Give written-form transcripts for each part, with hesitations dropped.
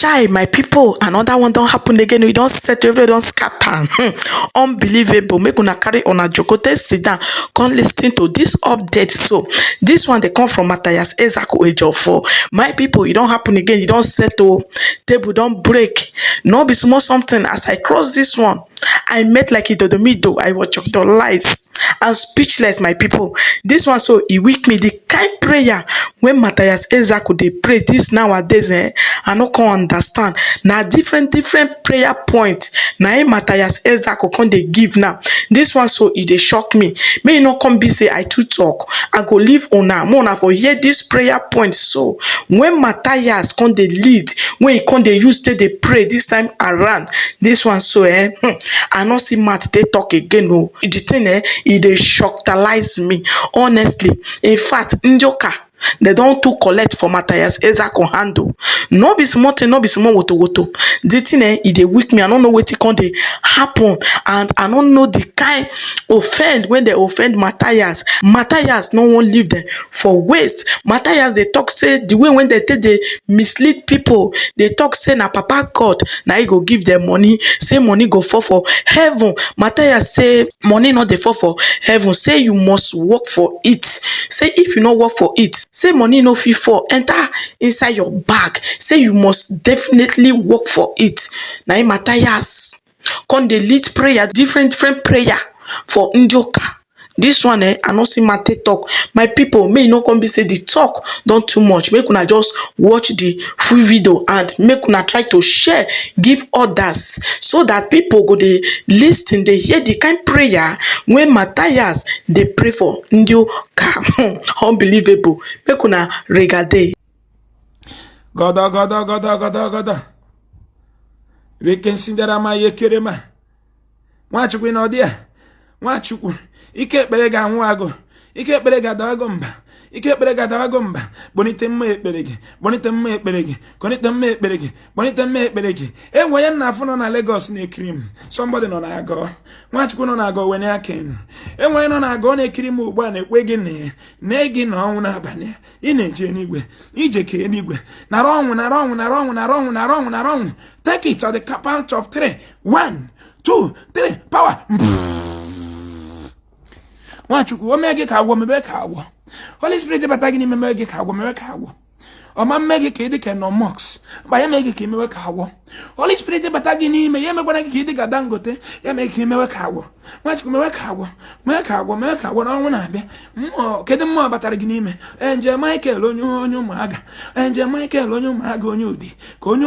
Chai, my people, another one don't happen again. We don't set every don't scatter. Unbelievable. Make una carry on a jokote sit down. Come listen to this update. So this one they come from Mathias Ezeaku Daddy. My people, it don't happen again. You don't settle. Table don't break. No be small something. As I cross this one, I met like it the middle. I was chocked on lies and speechless, my people. This one so he weak me the kind prayer when Mathias Ezeaku they pray this nowadays. I no can understand. Now different prayer point. Now Mathias Ezeaku can they give now. This one so it they shock me. May you not come be say I too talk. I go leave ona mona for hear this prayer point. So when Mathias can they lead, when he can they use they pray this time around. This one so I not see Matt they talk again. No, the thing it they shockalize me honestly. In fact, Njoka. They don't too collect for Mathias Ezeaku handle. No be small thing, no be small woto. The thing it dey weak me. I don't know what it can dey happen, and I don't know the kind offend when they offend Mathias. Mathias no one leave them for waste. Mathias they talk say the way when they take they mislead people. They talk say na Papa God now he go give them money. Say money go fall for heaven. Mathias say money not dey fall for heaven. Say you must work for it. Say if you not work for it. Say money no fit for enter inside your bag. Say you must definitely work for it. Now Mathias come dey lead prayer, different prayer for Njoka. This one I no see Mate talk. My people, may no come be say the talk don't too much. Make una just watch the full video and make una try to share, give others so that people go they listen, they hear the kind prayer when Mathias they pray for Njoka. Unbelievable. Make una regade. Goda. We can see that I'm a yekerema. Watch we know there. Watch you. Ike berega nwago. Ike berega dagomba. Ike berega dagomba. Bonite mme ekperege. Bonite mme ekperege. Konite mme ekperege. Bonite mme ekperege. E nwe na afọ na Lagos na ekrim. Somebody no na ago. Nwachukwu no na ago when aken. E nwe no na ago na ekrim ugbu a na ekwe gị na egi na ọnwụ na abanye. Ị na-eje n'igwe. Ije ke n'igwe. Na wrong. Take it at the count of 3. 1, 2, 3. Power. Nwachukwu omege ka agwọ mebe ka agwọ. Holy Spirit bata gị n'ime mege ka agwọ mebe ka agwọ. Ọma mmege ka ịdị ka no mox. Ba ya mege ka imewe ka agwọ. Holy Spirit bata gị n'ime ya megwana gị ka ịdị ka Dangote ya mege ka imewe ka agwọ. Nwachukwu mewe ka agwọ. Mewe ka agwọ na ọnwụ na-abịa. Kedu mmụọ batara gị n'ime? Angel Michael onye ụmụaga. Angel Michael onye ụmụaga onye ụdị. Ka onye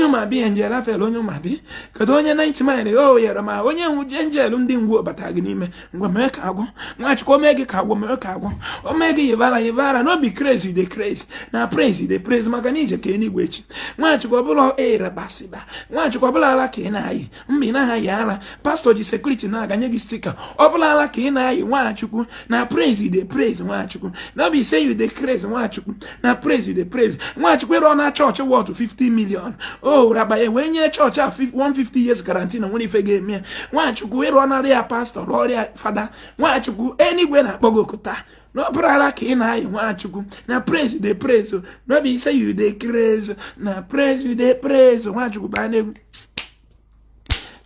ụmụabi Angel Raphael onye ụmụabi. Kedu onye 90 mile yere ma onye angel ndị ngwu batara gị n'ime. Ngwa mewe ka agwọ. Nwachukwu omege ka agwọ mewe ka agwọ. Omege yivara no be crazy dey crazy. Na praise dey praise maka na ije ka enigwe echi. Nwachukwu ọbụla basiba. Nwachukwu ọbụla ala ka ị na-ayị. Mbi na ha yala. Pastor ji security na aganye gị sticker. Ọbụla ala ka ị na-ayị Nwachukwu. Na praise dey praise Nwachukwu. No be say you dey crazy Nwachukwu. Na praise dey praise. Nwachukwu ịrụ na church worth 50 million. Oh rabaye we nye church 150 years guarantee na nwere ife ga-eme. Nwachukwu ịrụ na ya pastor ọrịa fada. Nwachukwu enigwe na-akpọgo okuta. No brother ka ị na-ayị Nwachukwu. Na praise dey praise. No be say you dey crazy. Na praise dey praise Nwachukwu ba na-egwu.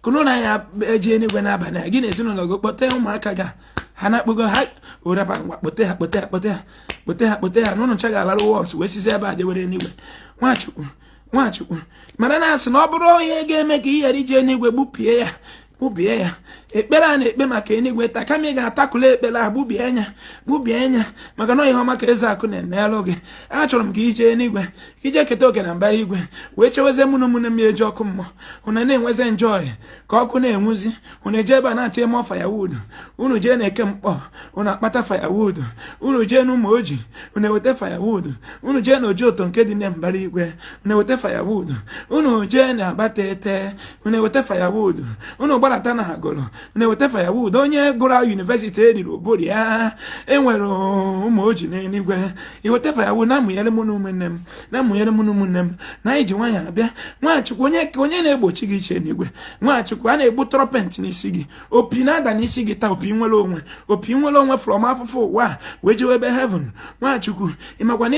Kuno na ya eje enigwe n'abalị a gị na ezinụlọ gị kpọte ụmụaka ga ha na-akpọgo ha ụraba kpọte ha n'ụlọ ncha ga-alarụ wọs wee sizi ebe a jewere enigwe. Nwachukwu mana na-asị na ọ bụrụ onye ga-eme ka ihere ije enigwe gbupie ya ekpere a na-ekpe maka enigwe taa kama ị ga-atakụla ekpere a gbubie anya maka na ihe ọma ka Ezeaku na-emelụ gị. Achọrọ m ka ije enigwe ka ije keta oke na mbara igwe wee cheweze mụ na ụmụnne m eji ọkụ mmụọ unu na-enweze enjoy ka ọkụ na-enwuzi unu eje ebe a na-atị eme firewood unu jee na-eke mkpọ unu akpata firewood unu jee n'ụmụ oji unu eweta firewood unu jee na oji oto nke dị na mbara igwe unu eweta firewood unu jee na agbata ete unu eweta firewood unu gbarata na agụrụ na-eweta firewood onye gụrụ university eriri obori ya enwere ụmụ oji n'eluigwe iweta firewood na-amụnyere m na ụmụnne m na-amụnyere m na ụmụnne m na iji nwanyị abịa Nwachukwu onye na-egbochi gị iche n'igwe Nwachukwu a na-egbu tropent n'isi gị opi na-ada n'isi gị taa opi nwere onwe from afụfụ ụwa wee jewe ebe heaven Nwachukwu ịmakwa na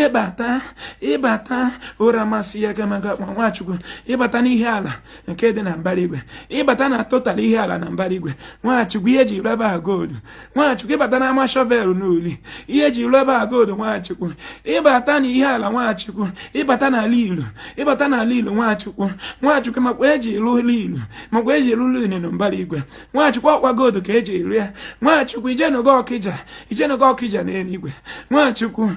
ịbata ụra masị ya gamaga Nwachukwu ịbata n'ihe ala nke dị na mbara igwe ịbata na total ihe ala na mbara igwe Nwachukwu ihe ji rebe a gold Nwachukwu ịbata na ama shovel n'oli ihe ji rebe a gold Nwachukwu ịbata na ihe ala Nwachukwu ịbata n'ala ilu Nwachukwu makwa eji elu ilu makwa eji elu ilu na mbara igwe Nwachukwu ọkwa gold ka eji eri ya Nwachukwu ijenugo ọkịja n'eluigwe Nwachukwu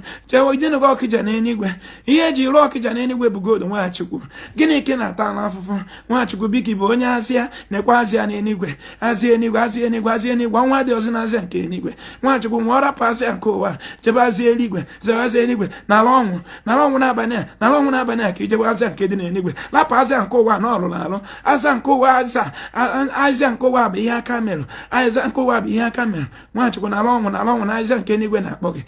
ijenugo ọkịja n'eluigwe ihe eji elu ọkịja n'eluigwe bụ gold Nwachukwu gịnị ke na-ata n'afụfụ Nwachukwu biko bụ onye azịa nekwa azịa n'eluigwe azịa enigwe nwa dị ọzọ n'azịa nke eluigwe Nwachukwu nwa ọrapụ azịa nke ụwa jebe azịa eluigwe n'ala ọnwụ n'abalị a ka ijebe azịa nke dị n'eluigwe lapụ azịa nke ụwa na ọlụrụ alụ azịa nke ụwa azịa nke ụwa bụ ihe aka mere azịa nke ụwa bụ ihe aka mere Nwachukwu n'ala ọnwụ na azịa nke eluigwe na-akpọ gị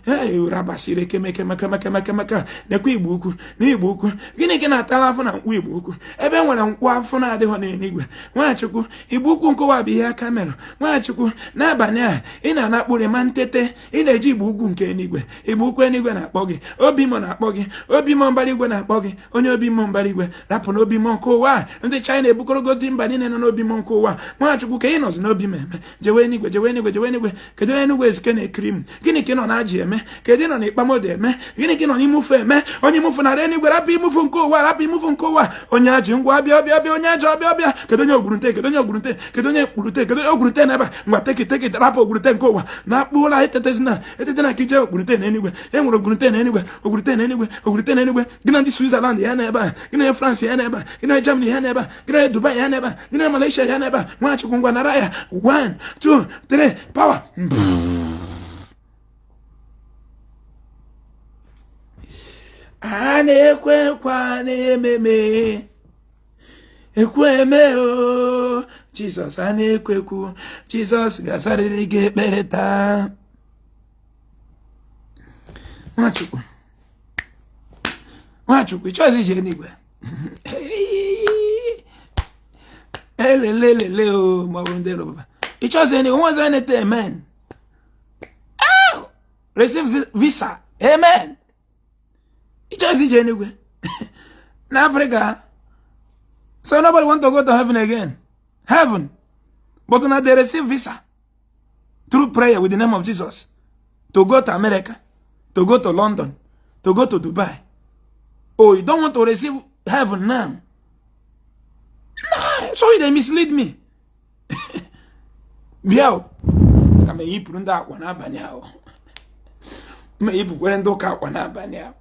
ee ụra gbasiri ekemekemekemekemeka nekwa igbo ukwu gịnị ka na-atala afọ na nkwụ igbo ukwu ebe nwere nkwụ afọ na-adịghị n'eluigwe Nwachukwu igbo ukwu nke ụwa bụ ihe aka mere Nwachukwu n'abalị a ị na-anakpụrụ ma ntete ị na-eji igbo ukwu nke eluigwe igbo ukwu eluigwe na-akpọ gị obi m na-akpọ gị obi m mbara igwe na-akpọ gị onye obi m mbara igwe rapụ n'obi m nke ụwa ndị China ebukọrọgodi mba niile nọ n'obi m nke ụwa Nwachukwu ka ị nọzi n'obi m eme jewe enigwe kedu onye enugwe ezike na-ekiri m gịnị ka ị nọ na ajị eme kedu ị nọ n'ikpamodo eme gịnị ka ị nọ n'imufu eme onye imufu nara enigwe rapụ imufu nke ụwa onye ajị ngwa ọbịa onye ajị ọbịa kedu onye ogwurute kedu onye ogwurute n'ebe a ngwa teki rapụ ogwurute nke ụwa na-akpụ ụlọ etetena ka ije ogwurute n'enigwe enwere ogwurute n'enigwe gị na ndị Switzerland ya n'ebe a gị na France ya n'ebe a gị na Germany ya n'ebe a gị na Dubai ya n'ebe a gị na Malaysia ya n'ebe a Nwachukwu ngwa nara ya 1 2 3 power a na-ekwe nkwa na-ememe ekweme o Jizọs a na-ekwekwu Jizọs ga-asarịrị gị ekpere taa Nwachukwu ịchọzi ije n'igwe elelelele o maọbụ ndị Yoruba ịchọzi n'igwe nwazo enete amen receive visa amen ịchọzi ije n'igwe n'Africa so nobody want to go to heaven again but now they receive visa through prayer with the name of Jesus to go to America, to go to London, to go to Dubai. Oh, you don't want to receive heaven now? No, so they mislead me. Biao, kama yipu nda kwa na banyao. Me yipu kwa ndo ka kwa na banyao.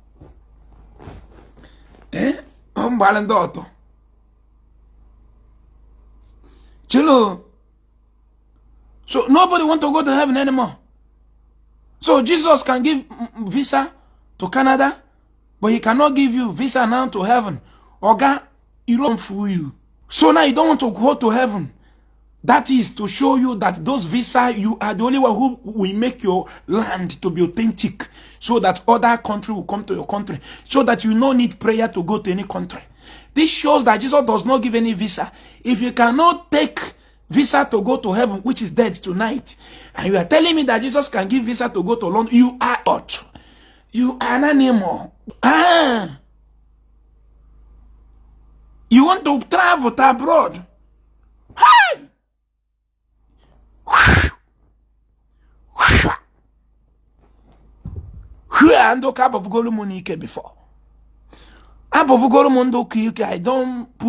Mbala ndoto. Chilo. So nobody want to go to heaven anymore. So Jesus can give visa to Canada, but he cannot give you visa now to heaven. Oga, he don't fool you. So now you don't want to go to heaven. That is to show you that those visa, you are the only one who will make your land to be authentic, so that other country will come to your country, so that you no need prayer to go to any country. This shows that Jesus does not give any visa. If you cannot take visa to go to heaven, which is dead tonight, and you are telling me that Jesus can give visa to go to London, you are out. You are an animal. You want to travel to abroad? Hey! Before. I don't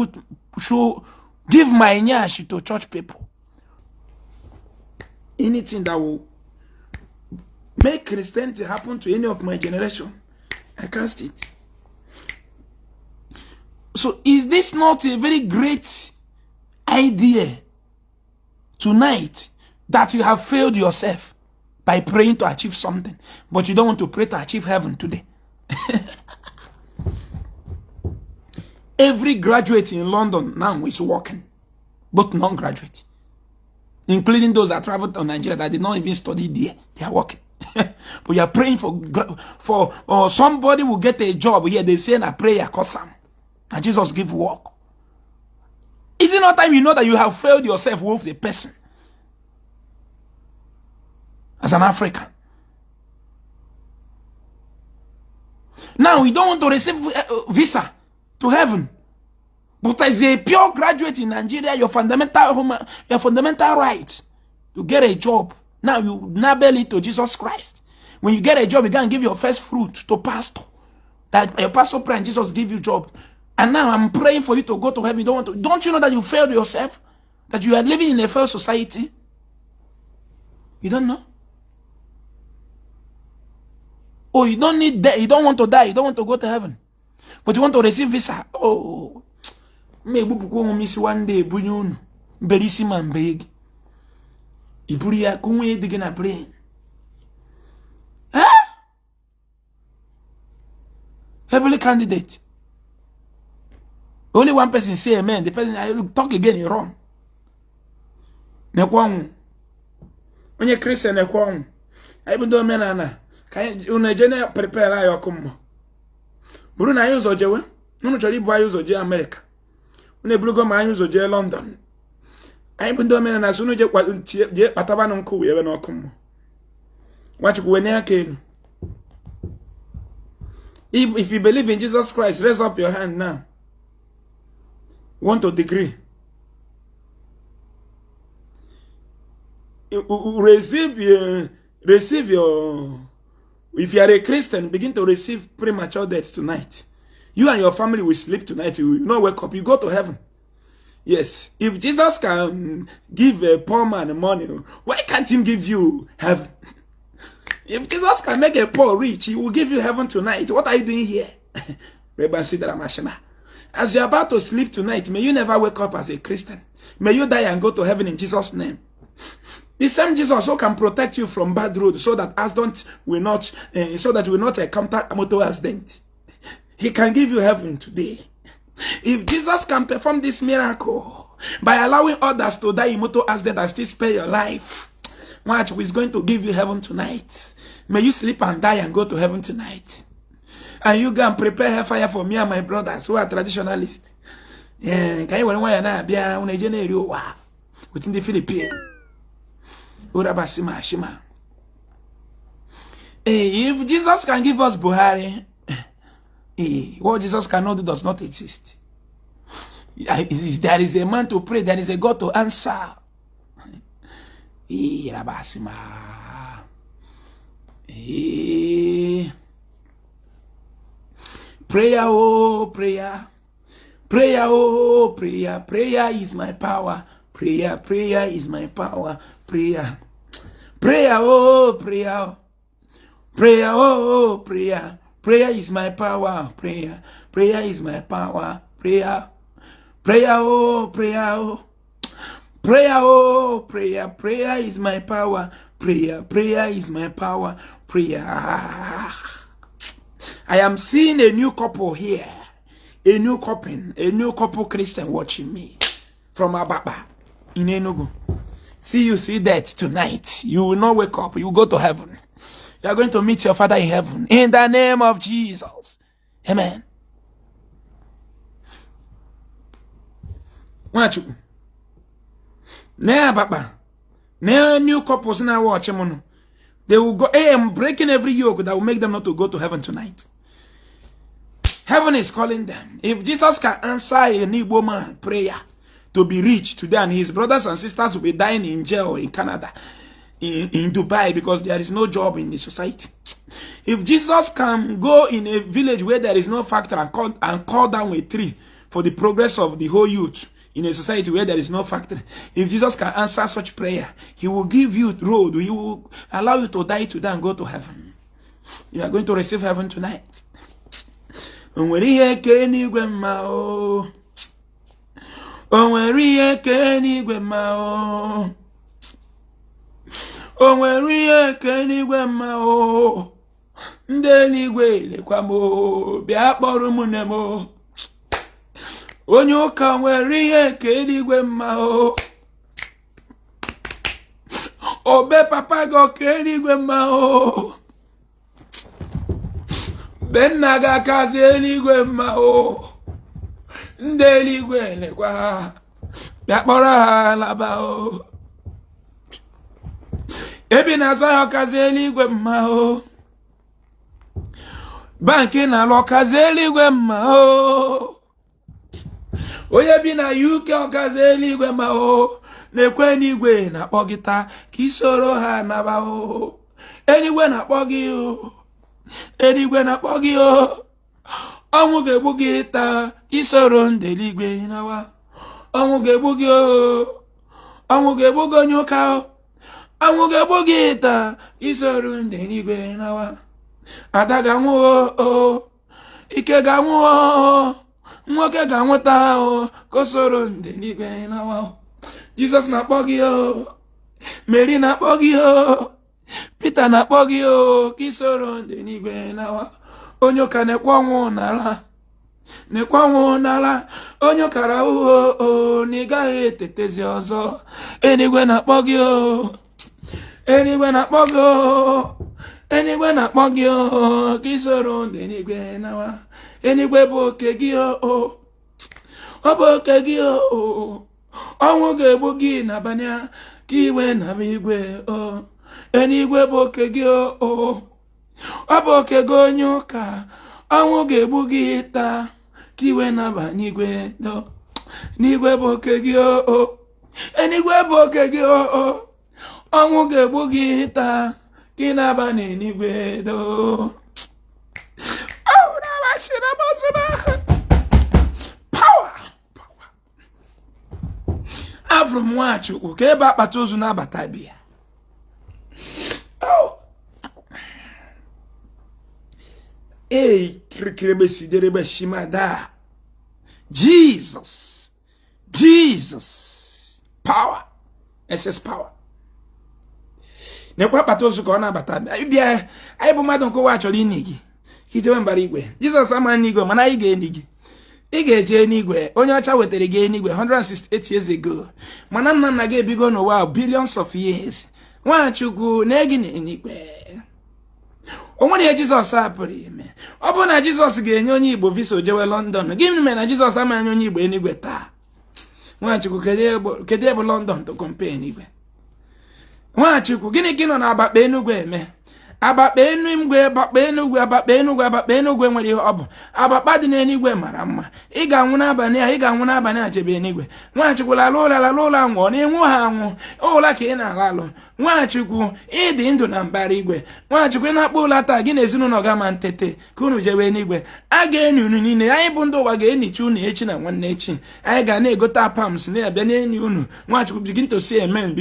give my nyash to church people. Anything that will make Christianity happen to any of my generation, I cast it. So is this not a very great idea tonight that you have failed yourself by praying to achieve something, but you don't want to pray to achieve heaven today? Every graduate in London now is working, both non-graduate, including those that traveled to Nigeria that did not even study there. They are working. But you are praying for somebody will get a job here. They say a prayer cause them, and Jesus give work. Is it not time you know that you have failed yourself with the person as an African? Now we don't want to receive visa to heaven, but as a pure graduate in Nigeria, your fundamental right to get a job. Now you nabble it to Jesus Christ. When you get a job, you can give your first fruit to pastor. That your pastor pray and Jesus give you job. And now I'm praying for you to go to heaven. You don't want to. Don't you know that you failed yourself? That you are living in a failed society? You don't know? Oh, you don't need that. You don't want to die. You don't want to go to heaven. But you want to receive visa. Oh, maybe miss one day. Berisi man big. Iburia kunwe digena brain. Huh? Heavenly candidate. Only one person say amen. The person I talk again in wrong. Nekwang. When you Christian nekwang. I even do menana. Can you unajene prepare la yokum. Buru na use ojewe. Nunu chori bua use oje America. Une blugo ma use oje London. I even do menana sunu je pataba no nko we na okum. Watch ku we ne ake. If you believe in Jesus Christ, raise up your hand now. Want a degree? Receive your. If you are a Christian, begin to receive premature death tonight. You and your family will sleep tonight. You will not wake up. You go to heaven. Yes. If Jesus can give a poor man money, why can't he give you heaven? If Jesus can make a poor rich, he will give you heaven tonight. What are you doing here? As you're about to sleep tonight, may you never wake up as a Christian. May you die and go to heaven in Jesus' name. The same Jesus also can protect you from bad road, so that we will not encounter a motor accident. He can give you heaven today. If Jesus can perform this miracle by allowing others to die in motor accident and still spare your life, watch, he's going to give you heaven tonight. May you sleep and die and go to heaven tonight. And you go and prepare hellfire for me and my brothers who are traditionalists. Yeah, can you within the Philippines? If Jesus can give us Buhari, what Jesus cannot do does not exist. There is a man to pray, there is a God to answer. Prayer, oh, prayer. Prayer, oh, prayer. Prayer is my power. Prayer, prayer is my power. Prayer. Prayer, oh, prayer. Prayer, oh, prayer. Prayer is my power. Prayer. Prayer is my power. Prayer. Prayer, oh, prayer, oh. Prayer, oh, prayer. Prayer is my power. Prayer. Prayer is my power. Prayer. I am seeing a new couple here. A new couple Christian watching me from Ababa in Enugu. See that tonight. You will not wake up. You will go to heaven. You are going to meet your Father in heaven. In the name of Jesus. Amen. Watch you. Baba. New couples now watching. They will go. I am breaking every yoke that will make them not to go to heaven tonight. Heaven is calling them. If Jesus can answer a new woman prayer to be rich today, and his brothers and sisters will be dying in jail in Canada, in Dubai, because there is no job in the society. If Jesus can go in a village where there is no factory and call down a tree for the progress of the whole youth in a society where there is no factory, if Jesus can answer such prayer, he will give you road. He will allow you to die today and go to heaven. You are going to receive heaven tonight. Onwere kenigwe ma o. Onwere kenigwe ma o. Onwere kenigwe ma o. Ndeligwe lekwa mo bia kpọrọ mu ne mo. onye ụka nwere ihe nke eluigwe mma o. Obe papa gị ọka eluigwe mma o. Be nna gị akazi eluigwe mma o. Ndị eluigwe lekwa ha, bịa kpọrọ ha laba o. Ebi na-azụ ahịa ọkazi eluigwe mma o. Banki na-alụ ọkazi eluigwe mma o. Onye bi na UK ọkazi eluigwe mma o. Na-ekwe n'igwe na-akpọ gị taa ka isoro ha naba o. Eluigwe na-akpọ gị o. Eluigwe na-akpọ gị o. Ọnwụ ga-egbu gị taa isoro ndị eluigwe nawa. Ọnwụ ga-egbu gị o. Ọnwụ ga-egbu gị onye ụka o. Ọnwụ ga-egbu gị taa isoro ndị eluigwe nawa. Ada ga-anwụ o. Ike ga-anwụ o. Nwoke ga-anwụta o. Ka o soro ndị eluigwe nawa. Jizọs na-akpọ gị o. Mary na-akpọ gị o. Peter na-akpọ gị o. Ka isoro ndị eluigwe nawa. Onye ụka na-ekwe ọnwụ n'ala. Na-ekwe ọnwụ n'ala. Onye ụkara o. Na ị gaghị etetezi ọzọ. Eluigwe na-akpọ gị o. Eluigwe na-akpọ gị o. Eluigwe na-akpọ gị o. Ka isoro ndị eluigwe nawa. Eluigwe bụ oke gị o. Ọ bụ oke gị o. Ọnwụ ga-egbu gị n'abalị a ka iwe naba igwe o. Eluigwe bụ oke gị o. Ọ bụ oke gị onye ụka. Ọnwụ ga-egbu gị taa ka iwe naba n'igwe do. N'igwe bụ oke gị o. Eluigwe bụ oke gị o. Ọnwụ ga-egbu gị taa ka ị naba n'igwe do. Power. Avụrụ m Nwachukwu ka ebe akpata ozu na-abata bịa. Kirikirebe siderebe shimada. Jesus. Power. SS power. Nekwa akpata ozu ka ọ na-abata bịa. Anyị bụ mmadụ nke ụwa chọrọ ịnị gị. Ijewe mbara igwe. Jizọs ama n'igwe mana anyị ga-eni gị. Ị ga-eje n'igwe. Onye ọcha wetara gị n'igwe 168 years ago. Mana nna gị ebigo n'ụwa billions of years. Nwachukwu na-egi n'igwe. O nwere ihe Jizọs apụrụ ime. Ọ bụ na Jizọs ga-enye onye Igbo visa ojewe London. Gịnị mere na Jizọs amaghị onye Igbo enigwe taa? Nwachukwu kedu ebe London to compare n'igwe? Nwachukwu gịnị ka ị nọ na Abakpa Enugwu eme? Abakpa Enugwu nwere ihe ọ bụ. Abakpa dị n'enigwe mara mma. Ị ga-anwụ n'abalị a jebe enigwe. Nwachukwu lalụ ụla nwụọ na-enwu ha anwụ. Ụla ka ị na-alalụ. Nwachukwu ịdị ndụ na mbara igwe. Nwachukwu ị na-akpọ ụla taa gị na ezinụlọ ga ma ntete ka unu jewe enigwe. A ga-eni unu niile. Anyị bụ ndị ụwa ga-enichi unu echi na nwanne echi. Anyị ga na-egota palms na-abịa n'enyi unu. Nwachukwu begin to say amen.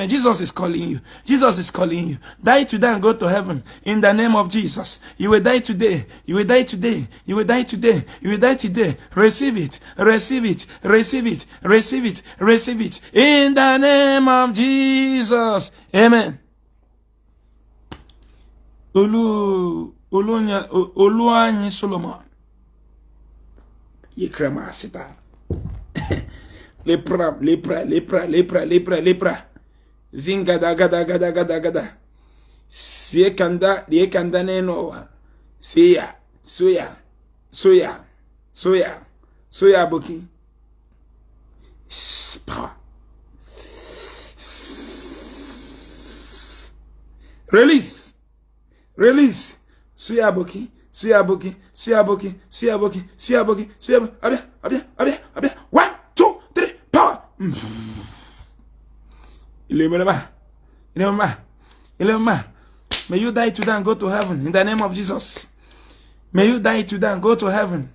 Jesus is calling you. Jesus is calling you. Die today and go to heaven in the name of Jesus. You will die today. You will die today. You will die today. You will die today. Receive it. Receive it. Receive it. Receive it. Receive it. In the name of Jesus. Amen. Olu anyị Solomon. Yekrema sita. Lepra. Zingada gada. Siekanda nenowa. Soya boki. Power. Release. Soya boki. Abia. 1, 2, 3, power. Ilema. May you die today and go to heaven in the name of Jesus. May you die today and go to heaven.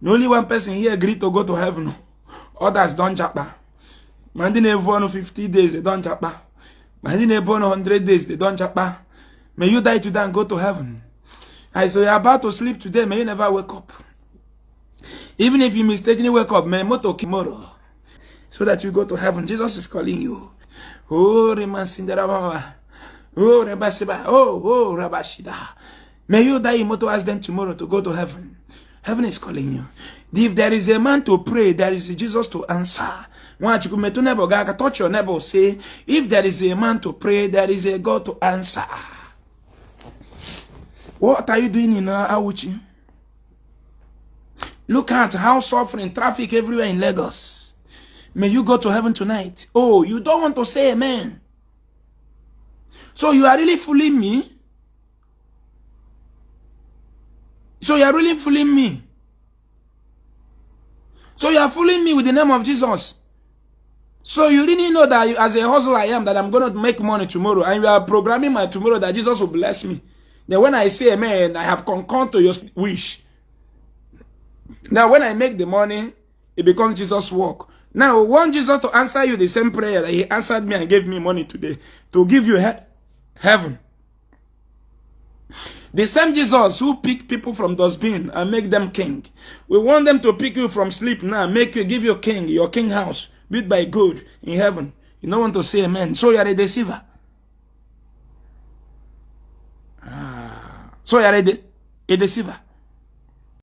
Only one person here agreed to go to heaven. Others don't japa. Mandi ne born 50 days, they don't japa. Mandi ne born 100 days, they don't japa. May you die today and go to heaven. And so you're about to sleep today, may you never wake up. Even if you mistakenly wake up, may moto tomorrow. So that you go to heaven. Jesus is calling you. Oh, Remansindarababa. Oh, Rabasiba. Oh, Rabashida. May you die in motor accident tomorrow to go to heaven. Heaven is calling you. If there is a man to pray, there is Jesus to answer. Touch your neighbor, say, if there is a man to pray, there is a God to answer. What are you doing in Awuchi? Look at how suffering, traffic everywhere in Lagos. May you go to heaven tonight. Oh, you don't want to say amen. So you are really fooling me? So you are really fooling me? So you are fooling me with the name of Jesus? So you really know that as a hustler I am, that I'm going to make money tomorrow, and you are programming my tomorrow that Jesus will bless me. Then when I say amen, I have concurred to your wish. Now when I make the money, it becomes Jesus' work. Now want Jesus to answer you the same prayer that he answered me and gave me money today, to give you heaven. The same Jesus who picked people from dustbin and make them king. We want them to pick you from sleep now, give you king, your king house, built by God in heaven. You don't want to say amen. So you are a deceiver. So you are a deceiver.